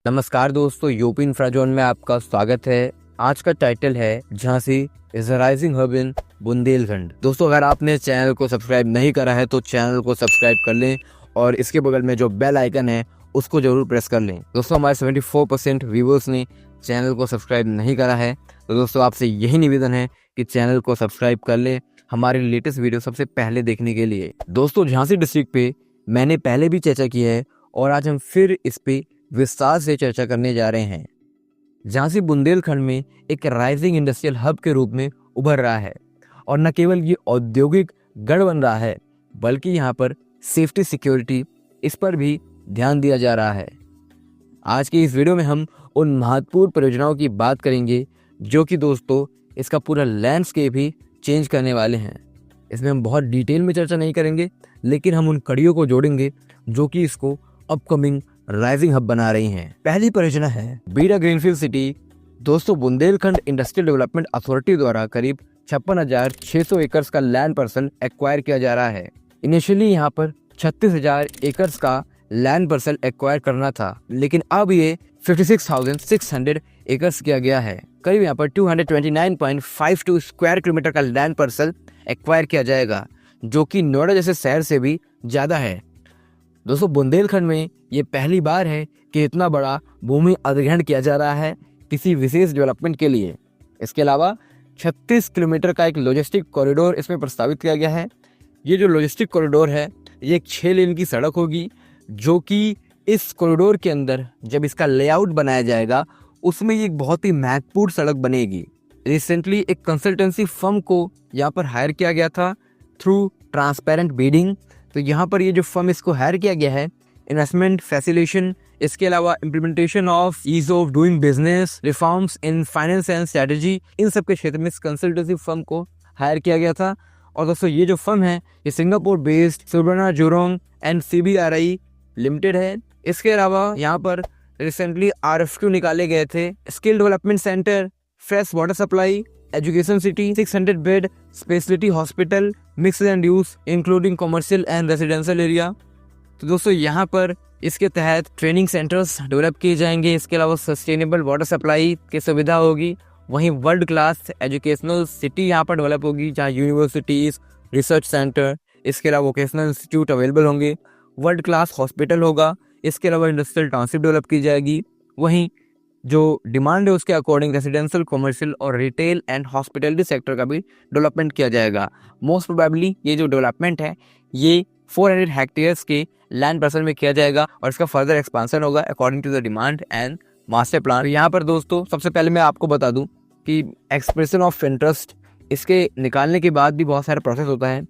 नमस्कार दोस्तों, यूपी इंफ्राजोन में आपका स्वागत है। आज का टाइटल है Jhansi is a rising hub इन बुंदेलखंड। दोस्तों, अगर आपने चैनल को सब्सक्राइब नहीं करा है तो चैनल को सब्सक्राइब कर लें और इसके बगल में जो बेल आइकन है उसको जरूर प्रेस कर लें। दोस्तों, हमारे 74% व्यूवर्स ने चैनल को सब्सक्राइब नहीं करा है, तो दोस्तों आपसे यही निवेदन है कि चैनल को सब्सक्राइब कर लें हमारे लेटेस्ट वीडियो सबसे पहले देखने के लिए। दोस्तों, झांसी डिस्ट्रिक्ट पे मैंने पहले भी चर्चा की है और आज हम फिर इस पे विस्तार से चर्चा करने जा रहे हैं। झांसी बुंदेलखंड में एक राइजिंग इंडस्ट्रियल हब के रूप में उभर रहा है और न केवल ये औद्योगिक गढ़ बन रहा है बल्कि यहाँ पर सेफ्टी सिक्योरिटी इस पर भी ध्यान दिया जा रहा है। आज की इस वीडियो में हम उन महत्वपूर्ण परियोजनाओं की बात करेंगे जो कि दोस्तों इसका पूरा लैंडस्केप ही चेंज करने वाले हैं। इसमें हम बहुत डिटेल में चर्चा नहीं करेंगे, लेकिन हम उन कड़ियों को जोड़ेंगे जो कि इसको अपकमिंग राइजिंग हब बना रही हैं। पहली परियोजना है बीड़ा ग्रीनफील्ड सिटी। दोस्तों, बुंदेलखंड इंडस्ट्रियल डेवलपमेंट अथॉरिटी द्वारा करीब 56,600 एकड़ का लैंड पार्सल एक्वायर किया जा रहा है। इनिशियली यहाँ पर 36,000 एकड़ का लैंड पार्सल एक्वायर करना था, लेकिन अब ये 56,600 एकड़ किया गया है। करीब यहाँ पर 229.52 स्क्वायर किलोमीटर का लैंड पार्सल एक्वायर किया जाएगा, जो कि नोएडा जैसे शहर से भी ज्यादा है। दोस्तों, बुंदेलखंड में ये पहली बार है कि इतना बड़ा भूमि अधिग्रहण किया जा रहा है किसी विशेष डेवलपमेंट के लिए। इसके अलावा 36 किलोमीटर का एक लॉजिस्टिक कॉरिडोर इसमें प्रस्तावित किया गया है। ये जो लॉजिस्टिक कॉरिडोर है ये एक 6 लेन की सड़क होगी, जो कि इस कॉरिडोर के अंदर जब इसका लेआउट बनाया जाएगा उसमें ये एक बहुत ही महत्वपूर्ण सड़क बनेगी। रिसेंटली एक कंसल्टेंसी फर्म को यहाँ पर हायर किया गया था थ्रू ट्रांसपेरेंट बिडिंग। तो यहाँ पर ये जो फर्म इसको हायर किया गया है, इन्वेस्टमेंट फैसिलिटेशन, इसके अलावा implementation of ease of doing business, reforms in finance and strategy, इन सब के क्षेत्र में इस कंसल्टेंसी फर्म को हायर किया गया था। और दोस्तों ये जो फर्म है ये सिंगापुर बेस्ड सुबर्णा जुरोंग एंड CBRI लिमिटेड है। इसके अलावा यहाँ पर रिसेंटली RFQ निकाले गए थे। Skill development centre, fresh water supply, education city, 600 bed speciality hospital, mix and use including commercial and residential area. तो दोस्तों यहाँ पर इसके तहत ट्रेनिंग सेंटर्स डेवलप किए जाएंगे। इसके अलावा सस्टेनेबल वाटर सप्लाई की सुविधा होगी। वहीं वर्ल्ड क्लास एजुकेशनल सिटी यहाँ पर डेवलप होगी, जहाँ यूनिवर्सिटीज, रिसर्च सेंटर, इसके अलावा वोकेशनल इंस्टीट्यूट अवेलेबल होंगे। वर्ल्ड क्लास हॉस्पिटल होगा। इसके अलावा इंडस्ट्रियल टाउनशिप डेवलप की जाएगी। वहीं जो डिमांड है उसके अकॉर्डिंग रेजिडेंशियल, कमर्शियल और रिटेल एंड हॉस्पिटलिटी सेक्टर का भी डेवलपमेंट किया जाएगा। मोस्ट प्रोबेबली ये जो डेवलपमेंट है ये 400 हेक्टेयर्स के लैंड पार्सल में किया जाएगा और इसका फर्दर एक्सपांशन होगा according to the demand and master plan. यहाँ पर दोस्तों सबसे पहले मैं आपको बता दूं कि एक्सप्रेशन ऑफ इंटरेस्ट इसके निकालने के बाद भी बहुत सारा प्रोसेस होता है।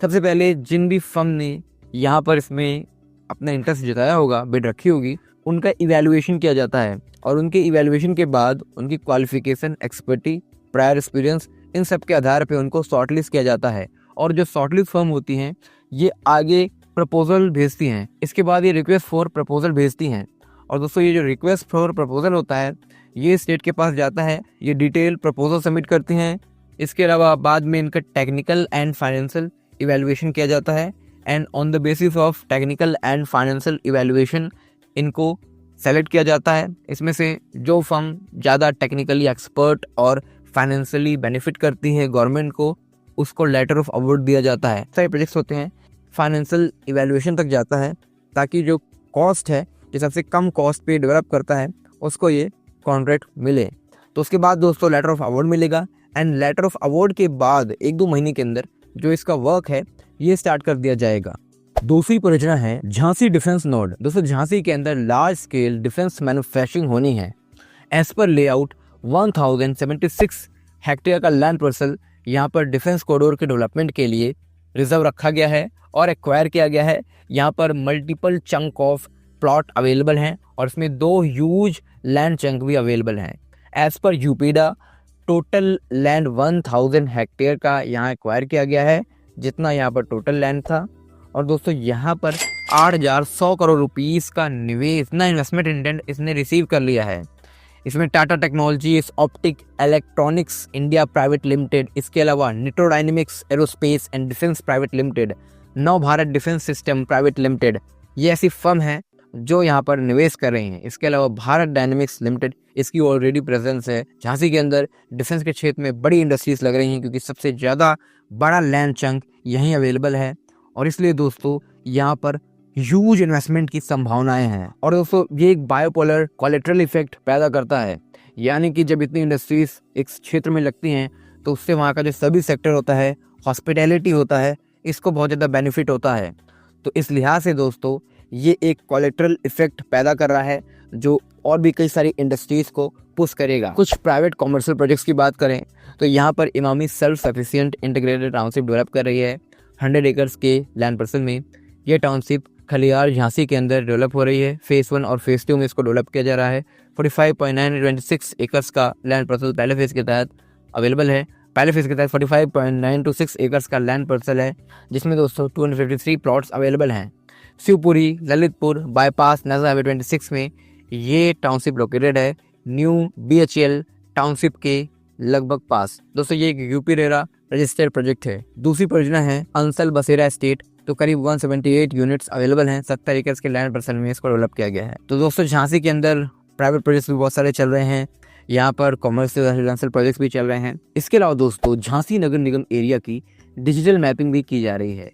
सबसे पहले जिन भी फर्म ने यहाँ पर इसमें अपना इंटरेस्ट जताया होगा, बिड रखी होगी, उनका इवैल्यूएशन किया जाता है और उनके इवैल्यूएशन के बाद उनकी क्वालिफिकेशन, एक्सपर्टी, प्रायर एक्सपीरियंस, इन सब के आधार पे उनको शॉर्टलिस्ट किया जाता है। और जो शॉर्टलिस्ट फर्म होती हैं ये आगे प्रपोजल भेजती हैं। इसके बाद ये रिक्वेस्ट फॉर प्रपोजल भेजती हैं और दोस्तों ये जो रिक्वेस्ट फॉर प्रपोजल होता है ये स्टेट के पास जाता है, ये डिटेल प्रपोजल सबमिट करती हैं। इसके अलावा बाद में इनका टेक्निकल एंड फाइनेंशियल इवैल्यूएशन किया जाता है and on the basis of technical and financial evaluation इनको सेलेक्ट किया जाता है। इसमें से जो फर्म ज़्यादा टेक्निकली एक्सपर्ट और फाइनेंशियली बेनिफिट करती है गवर्नमेंट को, उसको लेटर ऑफ अवार्ड दिया जाता है। सारे प्रोजेक्ट्स होते हैं फाइनेंशियल इवैल्यूएशन तक जाता है ताकि जो कॉस्ट है, जो सबसे कम कॉस्ट पे डेवलप करता है, उसको ये कॉन्ट्रैक्ट मिले। तो उसके बाद दोस्तों लेटर ऑफ अवार्ड मिलेगा एंड लेटर ऑफ अवार्ड के बाद 1-2 महीने के अंदर जो इसका वर्क है ये स्टार्ट कर दिया जाएगा। दूसरी परियोजना है झांसी डिफेंस नोड। दोस्तों, झांसी के अंदर लार्ज स्केल डिफेंस मैन्युफैक्चरिंग होनी है। एज पर लेआउट 1076 हेक्टेयर का लैंड पार्सल यहाँ पर डिफेंस कॉरिडोर के डेवलपमेंट के लिए रिजर्व रखा गया है और एक्वायर किया गया है। यहाँ पर multiple chunk of plot available हैं और इसमें 2 ह्यूज लैंड चंक भी अवेलेबल हैं। As per UPEIDA total land 1000 hectare का यहाँ एक्वायर किया गया है, जितना यहाँ पर टोटल लैंड था। और दोस्तों यहाँ पर 8,100 करोड़ रुपीस का निवेश, इतना इन्वेस्टमेंट इंटेंट इसने रिसीव कर लिया है। इसमें Tata technologies optic electronics India private limited, इसके अलावा Nitrodynamics aerospace and defence private limited, Nav Bharat defence system private limited, ये ऐसी फर्म है जो यहाँ पर निवेश कर रहे हैं। इसके अलावा भारत डायनेमिक्स लिमिटेड, इसकी ऑलरेडी प्रेजेंस है झांसी के अंदर। डिफेंस के क्षेत्र में बड़ी इंडस्ट्रीज लग रही हैं क्योंकि सबसे ज़्यादा बड़ा लैंड चंक यहीं अवेलेबल है और इसलिए दोस्तों यहाँ पर ह्यूज इन्वेस्टमेंट की संभावनाएं हैं। और दोस्तों ये एक बायोपोलर कोलेटरल इफेक्ट पैदा करता है, यानी कि जब इतनी इंडस्ट्रीज एक क्षेत्र में लगती हैं तो उससे वहाँ का जो सभी सेक्टर होता है, हॉस्पिटैलिटी होता है, इसको बहुत ज़्यादा बेनिफिट होता है। तो इस लिहाज से दोस्तों ये एक कोलेटरल इफेक्ट पैदा कर रहा है जो और भी कई सारी इंडस्ट्रीज को पुश करेगा। कुछ प्राइवेट कॉमर्शियल प्रोजेक्ट्स की बात करें तो यहाँ पर Emami self sufficient integrated township develop कर रही है 100 एकर्स के लैंड पार्सल में। ये टाउनशिप खलियार झांसी के अंदर डेवलप हो रही है। फेज़ 1 और फेज़ 2 में इसको डेवलप किया जा रहा है। 45.926 एकर्स का लैंड पार्सल पहले फेज़ के तहत अवेलेबल है। पहले फेज़ के तहत 45.926 एकर्स का लैंड पार्सल है जिसमें दोस्तों 253 प्लॉट्स अवेलेबल हैं। Shivpuri Lalitpur bypass national highway 26 में ये टाउनशिप लोकेटेड है, न्यू BHEL टाउनशिप के लगभग पास। दोस्तों ये एक यूपी रेरा रजिस्टर्ड प्रोजेक्ट है। दूसरी परियोजना है अंसल बसेरा एस्टेट, तो करीब 178 यूनिट्स अवेलेबल हैं। 70 एकर्स के लैंड पार्सल में इसको डेवलप किया गया है। तो दोस्तों झांसी के अंदर प्राइवेट प्रोजेक्ट्स भी बहुत सारे चल रहे हैं, यहाँ पर कॉमर्शियल रेजिडेंशियल प्रोजेक्ट्स भी चल रहे हैं। इसके अलावा दोस्तों झांसी नगर निगम एरिया की डिजिटल मैपिंग भी की जा रही है।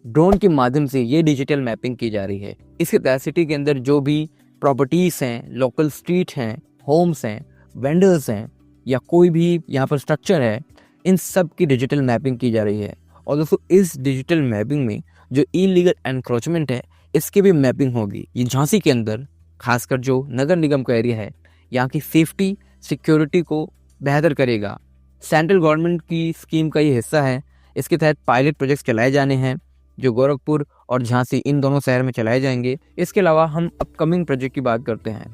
ड्रोन के माध्यम से ये डिजिटल मैपिंग की जा रही है। इसके तहत सिटी के अंदर जो भी प्रॉपर्टीज हैं, लोकल स्ट्रीट हैं, होम्स हैं, वेंडर्स हैं या कोई भी यहाँ पर स्ट्रक्चर है, इन सब की डिजिटल मैपिंग की जा रही है। और दोस्तों इस डिजिटल मैपिंग में जो इलीगल एनक्रोचमेंट है इसकी भी मैपिंग होगी। ये झांसी के अंदर खासकर जो नगर निगम का एरिया है यहाँ की सेफ्टी सिक्योरिटी को बेहतर करेगा। सेंट्रल गवर्नमेंट की स्कीम का ये हिस्सा है। इसके तहत पायलट प्रोजेक्ट्स चलाए जाने हैं जो गोरखपुर और झांसी इन दोनों शहर में चलाए जाएंगे। इसके अलावा हम अपकमिंग प्रोजेक्ट की बात करते हैं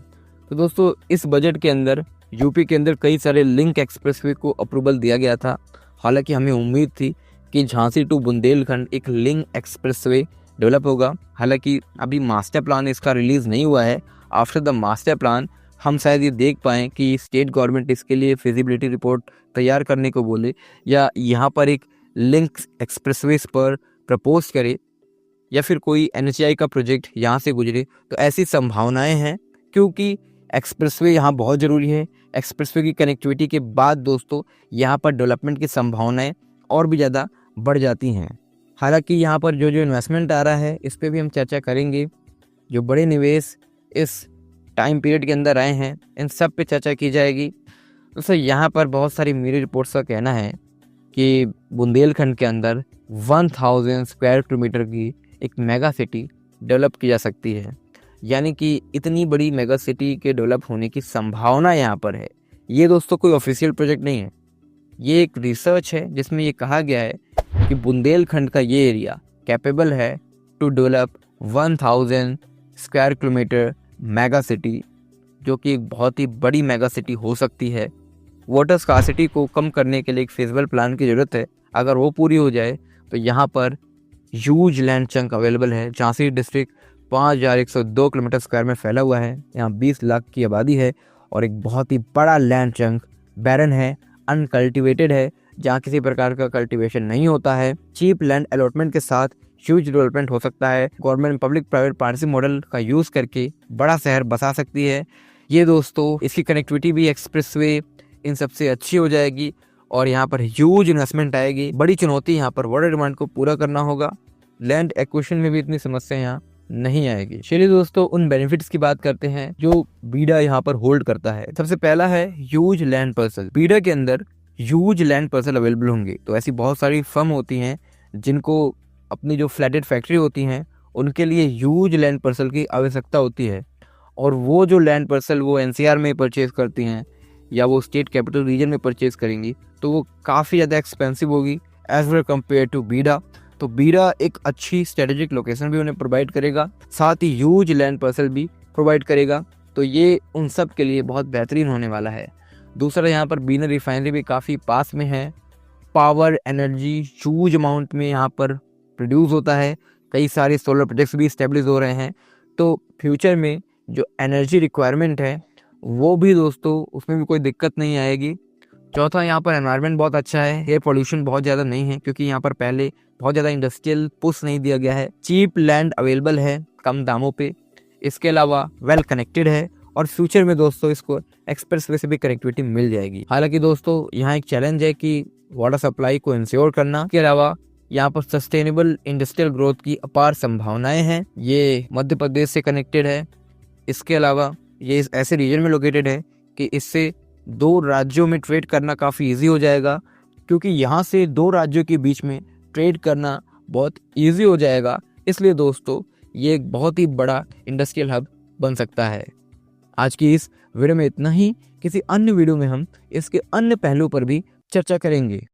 तो दोस्तों इस बजट के अंदर यूपी के अंदर कई सारे लिंक एक्सप्रेसवे को अप्रूवल दिया गया था। हालांकि हमें उम्मीद थी कि झांसी टू बुंदेलखंड एक लिंक एक्सप्रेसवे डेवलप होगा। हालांकि अभी मास्टर प्लान इसका रिलीज़ नहीं हुआ है। आफ्टर द मास्टर प्लान हम शायद ये देख पाएँ कि स्टेट गवर्नमेंट इसके लिए फिजिबिलिटी रिपोर्ट तैयार करने को बोले या यहाँ पर एक लिंक एक्सप्रेसवेज पर प्रपोज करे या फिर कोई NHAI का प्रोजेक्ट यहाँ से गुजरे। तो ऐसी संभावनाएं हैं क्योंकि एक्सप्रेसवे यहाँ बहुत ज़रूरी है। एक्सप्रेसवे की कनेक्टिविटी के बाद दोस्तों यहाँ पर डेवलपमेंट की संभावनाएं और भी ज़्यादा बढ़ जाती हैं। हालांकि यहाँ पर जो इन्वेस्टमेंट आ रहा है इस पर भी हम चर्चा करेंगे। जो बड़े निवेश इस टाइम पीरियड के अंदर आए हैं इन सब पे चर्चा की जाएगी। दोस्तों यहाँ पर बहुत सारी मीडिया रिपोर्ट्स का कहना है कि बुंदेलखंड के अंदर 1000 स्क्वायर किलोमीटर की एक मेगा सिटी डेवलप की जा सकती है। यानी कि इतनी बड़ी मेगा सिटी के डेवलप होने की संभावना यहाँ पर है। ये दोस्तों कोई ऑफिशियल प्रोजेक्ट नहीं है, ये एक रिसर्च है जिसमें ये कहा गया है कि बुंदेलखंड का ये एरिया कैपेबल है to develop 1000 square kilometre mega city, जो कि एक बहुत ही बड़ी मेगा सिटी हो सकती है। वाटर स्कार्सिटी को कम करने के लिए एक फिजिबल प्लान की ज़रूरत है। अगर वो पूरी हो जाए तो यहाँ पर ह्यूज लैंड चंक अवेलेबल है। झांसी डिस्ट्रिक्ट 5102 किलोमीटर स्क्वायर में फैला हुआ है। यहाँ 20 लाख की आबादी है और एक बहुत ही बड़ा लैंड चंक बैरन है, अनकल्टिवेटेड है, जहाँ किसी प्रकार का कल्टीवेशन नहीं होता है। चीप लैंड अलॉटमेंट के साथ ह्यूज डेवलपमेंट हो सकता है। Government public private partnership model का यूज़ करके बड़ा शहर बसा सकती है। ये दोस्तों इसकी कनेक्टिविटी भी एक्सप्रेसवे इन सबसे अच्छी हो जाएगी और यहाँ पर ह्यूज इन्वेस्टमेंट आएगी। बड़ी चुनौती यहाँ पर वाटर डिमांड को पूरा करना होगा। लैंड एक्विजिशन में भी इतनी समस्या यहाँ नहीं आएगी। चलिए दोस्तों उन बेनिफिट्स की बात करते हैं जो बीडा यहाँ पर होल्ड करता है। सबसे पहला है ह्यूज लैंड पार्सल। बीडा के अंदर ह्यूज लैंड पार्सल अवेलेबल होंगे। तो ऐसी बहुत सारी फर्म होती हैं जिनको अपनी जो फ्लैटेड फैक्ट्री होती हैं उनके लिए ह्यूज लैंड पार्सल की आवश्यकता होती है और वो जो लैंड पार्सल वो NCR में परचेज करती हैं या वो स्टेट कैपिटल रीजन में परचेज करेंगी तो वो काफ़ी ज़्यादा एक्सपेंसिव होगी एज वेल कम्पेयर टू बीडा। तो बीडा एक अच्छी स्ट्रेटेजिक लोकेशन भी उन्हें प्रोवाइड करेगा, साथ ही ह्यूज लैंड पार्सल भी प्रोवाइड करेगा। तो ये उन सब के लिए बहुत बेहतरीन होने वाला है। दूसरा यहाँ पर बीना रिफाइनरी भी काफ़ी पास में है। पावर एनर्जी ह्यूज अमाउंट में यहाँ पर प्रोड्यूस होता है। कई सारे सोलर प्रोजेक्ट्स भी इस्टेब्लिश हो रहे हैं। तो फ्यूचर में जो एनर्जी रिक्वायरमेंट है वो भी दोस्तों उसमें भी कोई दिक्कत नहीं आएगी। चौथा यहाँ पर एनवायरनमेंट बहुत अच्छा है। एयर पोल्यूशन बहुत ज़्यादा नहीं है क्योंकि यहाँ पर पहले बहुत ज़्यादा इंडस्ट्रियल पुश नहीं दिया गया है। चीप लैंड अवेलेबल है कम दामों पे। इसके अलावा वेल कनेक्टेड है और फ्यूचर में दोस्तों इसको एक्सप्रेसवे से भी कनेक्टिविटी मिल जाएगी। हालांकि दोस्तों यहाँ एक चैलेंज है कि वाटर सप्लाई को इंश्योर करना। इसके अलावा यहाँ पर सस्टेनेबल इंडस्ट्रियल ग्रोथ की अपार संभावनाएं हैं। ये मध्य प्रदेश से कनेक्टेड है। इसके अलावा ये इस ऐसे रीजन में लोकेटेड है कि इससे 2 राज्यों में ट्रेड करना काफ़ी इजी हो जाएगा, क्योंकि यहाँ से 2 राज्यों के बीच में ट्रेड करना बहुत इजी हो जाएगा। इसलिए दोस्तों ये एक बहुत ही बड़ा इंडस्ट्रियल हब बन सकता है। आज की इस वीडियो में इतना ही। किसी अन्य वीडियो में हम इसके अन्य पहलू पर भी चर्चा करेंगे।